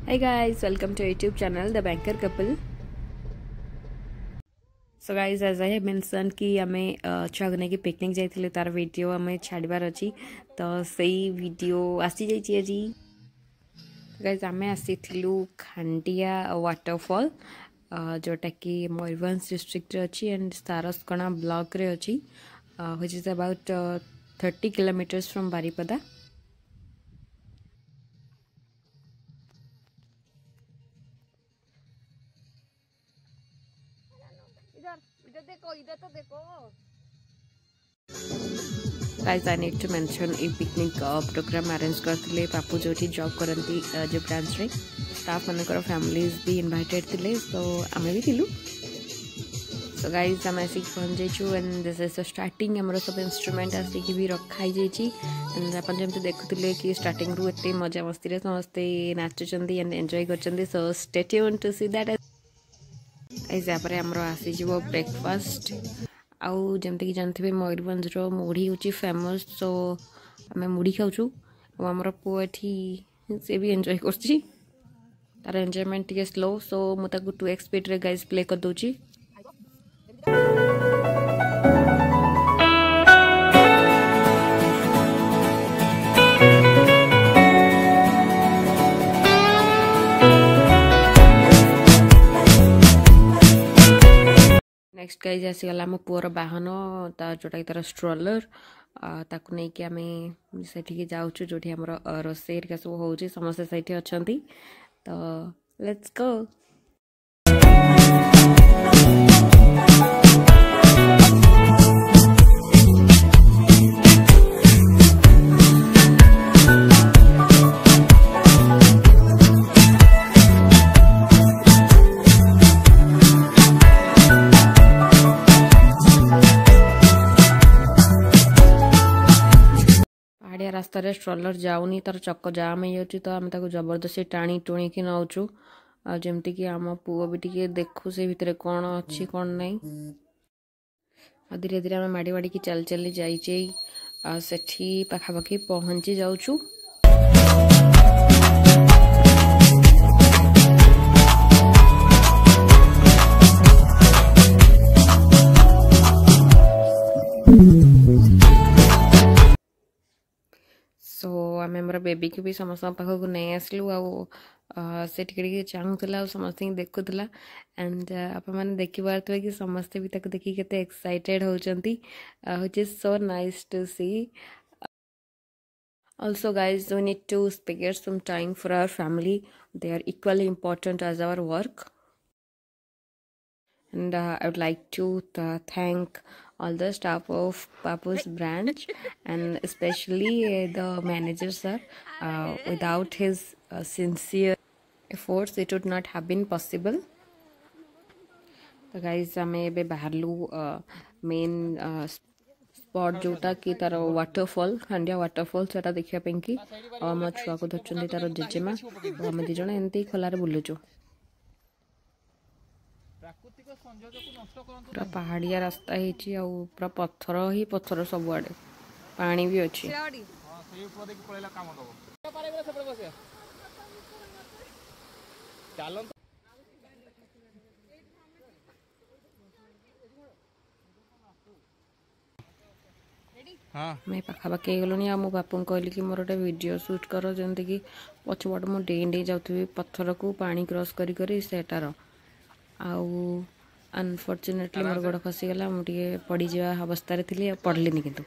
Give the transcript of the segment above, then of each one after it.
Hey guys, welcome to YouTube channel The Banker Couple. So guys, as I have mentioned कि आमे छुआ की picnic जाइथिले तार video आमे छाड़बार अछि तो सही वीडियो आसी जाइछि आजी। गाइस आमे आसीथिलु खांडिया वाटरफॉल जोटा कि मयूरभंज डिस्ट्रिक्ट रे अछि एंड सारसकणा ब्लॉक रे अछि which is about 30 kilometres from Baripada. इधर तो देखो। Guys, I need to mention a picnic program arrange करथिले पापू जोठी जॉब करंती जो ब्रांच रे स्टाफ मनकर फैमिलीज भी इनवाइटेड थिले तो आमे भी थिलु। So guys, हम ऐसे पहुंच जेछु and this is the starting हमरो सब इंस्ट्रूमेंट आसी की भी रखाई जेची एंड अपन जेमते देखुथिले कि स्टार्टिंग रु एते मजा मस्ती रे समस्ते नाचुचंदी एंड एन्जॉय करचंदी so stay tuned to see that. Guys यहाँ पर हमरो आसी जीवो ब्रेकफास्ट आउ जमते कि जानथिबे मयूरभंज रो मुढ़ी होची फेमस सो हमें मुढ़ी खाउछु हमरो पुओ एठी से भी एन्जॉय करछि तार एन्जॉयमेंट के स्लो सो मु ताकू 2x स्पीड रे गाइस प्ले कर दोची। नेक्स्ट गाइज आसीगला मो पुअर बाहन जोटा तार स्ट्रोलर ताकू नहीं कि आमे सेठी जाउछु जोठी हमर रोसेर का सब होउची समस्त सेठी अछंती तो लेट्स गो। रास्ता रे स्ट्रोलर जाऊनी तार चक्क जाम हो तो आम जबरदस्ती टाणी टुणी कि नौचु जमती कि आम पुओ भी टिके देखु से भितर कौन अच्छी कौन नहीं धीरे धीरे आम माड़ी माड़ी की चल चली जाइए सेठी पाखापाखि पहुँची जाऊछु। सो आम बेबी को भी समस्त पाखक नहीं आसलु से चाहूला समस्त देखुला एंड आप मैंने देखिपारे कि समस्ते भी देखिए केते एक्साइटेड होचंती which is so nice to see. Also guys, we need to spare some time for our family. They are equally important as our work. And I would like to thank all the staff of Papu's branch and especially the manager sir. Without his sincere efforts it would not have been possible. तो guys हमें एबे बाहरलू main spot जोटा कि तार waterfall खांडिया waterfall सेटा देखिया पे कि हम छुआ को धरचंदी तार जेजेमा हम दी जण एंती खोला रे बुलुचो पूरा पहाड़िया रास्ता है पूरा पत्थर ही पत्थर सब आड़े पानी भी अच्छी। मैं पाखापाखि गलुनी मो बापू कहली कि मोर गोटे वीडियो शूट कर जमती कि पछपट मु डेई जाऊँ पत्थर को पानी क्रॉस करी सेटार आउ अनफॉर्चुनेटली मोर गोड़ खसीगला मुझे पड़ जा अवस्था थी पड़लिनी किंतु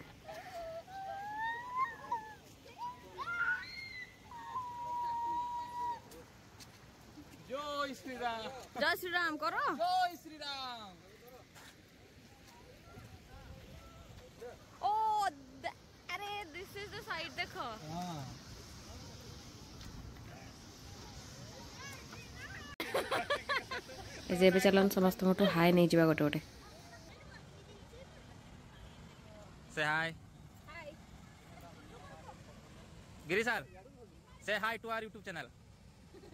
जय श्री राम करो जय श्री राम। ओ अरे दिस इज द साइड देखो एबे चलन समस्त मोटो हाय नहीं जीवा गोटे गोटे से हाय गिरी सर से हाय टू आवर यूट्यूब चैनल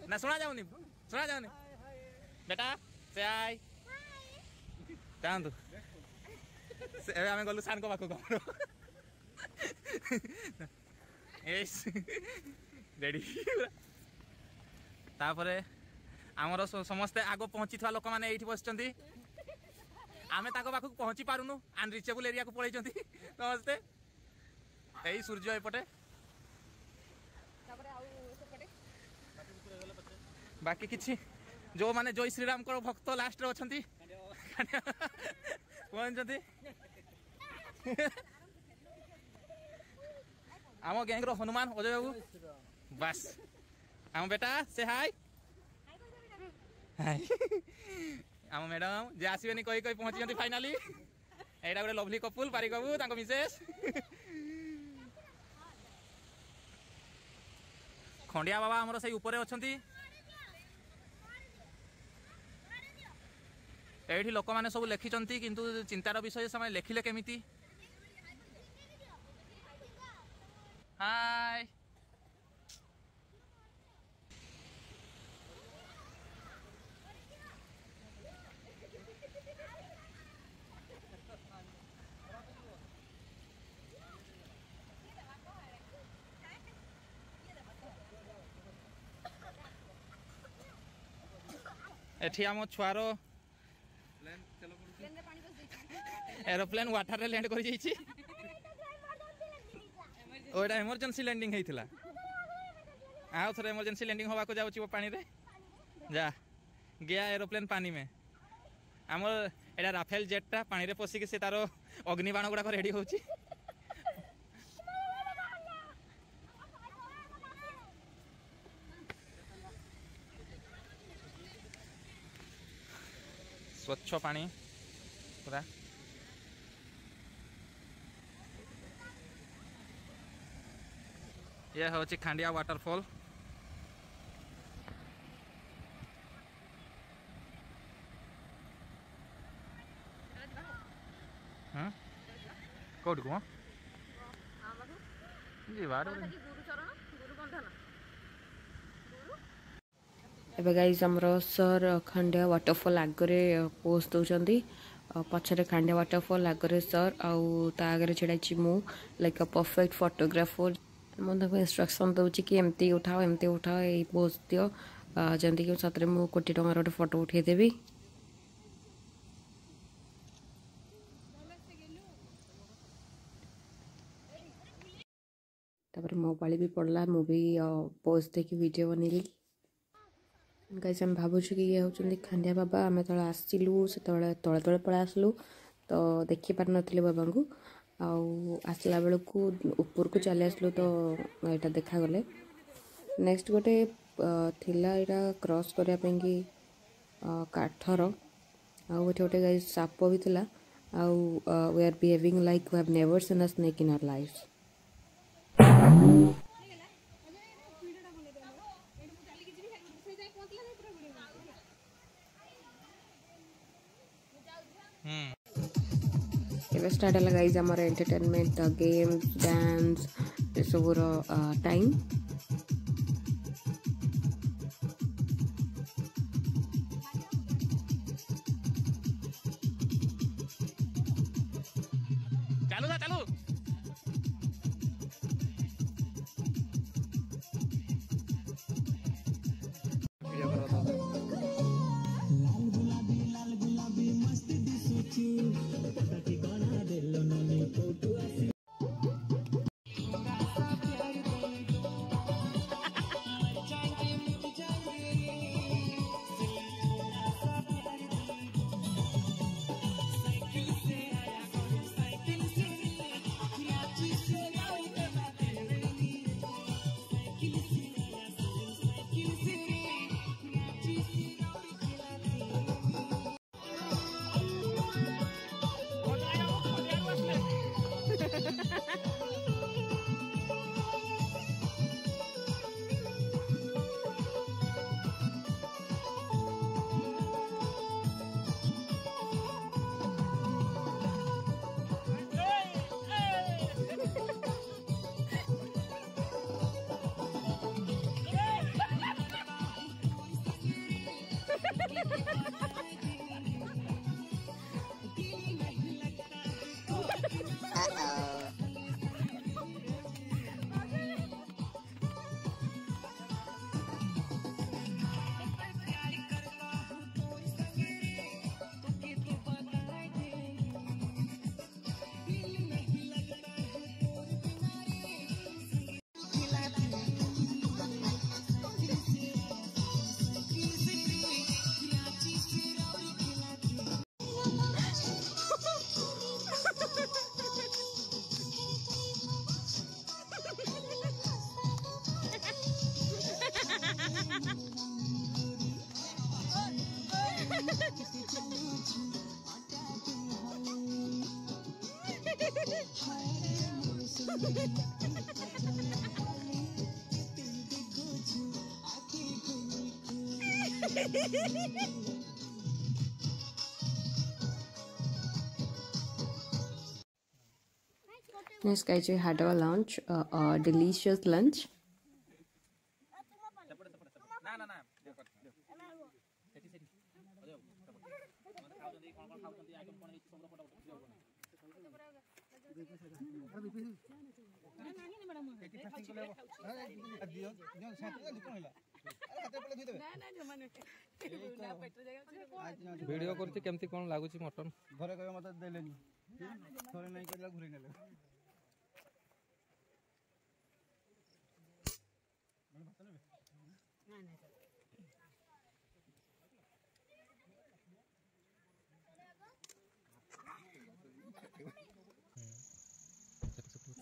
ना सुना जाऊनी बेटा से हाय कांदु से एबे हमें गलु सान को बाकू हमरो एस रेडी तापर आमर समस्ते आग पहुँची था लोक मैंने ये बस आम पाखक पहुँची पारुनु अनरिचेबल एरिया को पलैं समस्ते यही सूर्य एपटे बाकी किसी जो माने जय श्रीराम को भक्त लास्ट रे अछंती पहुंचती आम गैंग रो हनुमान अजय बाबू बस आम बेटा से हाय हाय आम मैडम जे आसबेनी कही कही पहुंची फाइनाली एटा गोटे लवली कपुल पारिक बाबू तांको मिसेस खंडिया बाबा आमर से ऊपर अछंती एठी लोक माने सब लिखिचंती किंतु चिंतार विषय समय लिखिले केमिति हाय एठी आम छुआर एरोप्लेन वाटर रे लैंड कर जाइछि ओटा इमरजेंसी लैंडिंग होइथिला आउ थरे इमरजेंसी लैंडिंग होवा को जाउछि वो पानी रे जा गया एरोप्लेन पानी में हमर एटा राफेल जेटटा पानी रे पसी के से तारो अग्निबाण गुडा रेडी होउछि स्वच्छ पानी पूरा यह हूँ खांडिया वाटरफॉल कौट को एबे गाइस हमरो सर खंडिया वाटरफॉल आगरे पोस्ट दउचंदी पछरे खंडिया वाटरफॉल आगरे सर आउ ता आगरे छडाची मु लाइक अ परफेक्ट फोटोग्राफर मन तक इंस्ट्रक्शन दउची कि एमती उठाओ ए पोज दियो जंती कि सतरे मु कोटी टंगार गोटे फोटो उठे देबी तापर मोबाइल भी पड़ला मु भी पोज देखि वीडियो बनैली गाइस हम भावुछु कि ये होचंदी खंडिया बाबा आमे तळे आसिलु से तळे तळे पळे आसलु तो देखि पार नथिले बाबा को आउ आसला बेल को ऊपर को चले आसलु तो एटा देखा गले नेक्स्ट गोटे थिला एटा क्रॉस करिया पेंगी काठर आउ एटे गोटे गाइस साप भी थिला आउ we are behaving like we have never seen a snake in our life एवं स्टार्ट है गाइस हमारा एंटरटेनमेंट गेम्स डांस सब टाइम चालू ना चालू Next, guys, we had our lunch, a delicious lunch. Video करती केमती कौन लागुची मटन घरे कहे मत देलेनी थोड़े नहीं करला घुरी नेले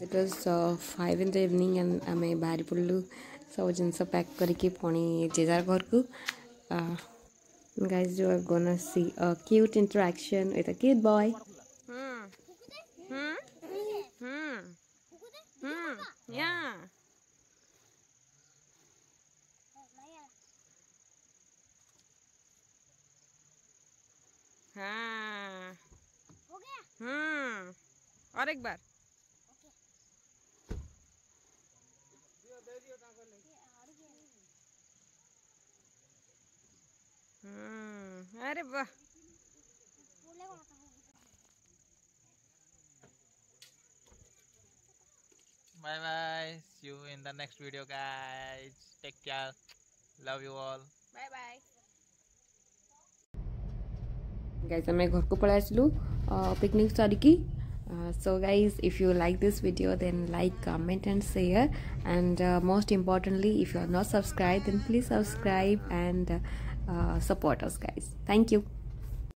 It was 5 in the evening and आमे बाहरी पड़लु सब जिनस पैक करके पुणी जेजार घर को. Guys, you are gonna see a cute interaction with a cute boy. Yeah. हाँ. हो गया. और एक बार. अरे वाह. Bye bye. See you in the next video, guys. Take care. Love you all. Bye bye. Guys, आमे घर को पळा आसलु पिकनिक सारी की. So guys, if you like this video, then like, comment and share, and most importantly, if you are not subscribed, then please subscribe and support us, guys. Thank you.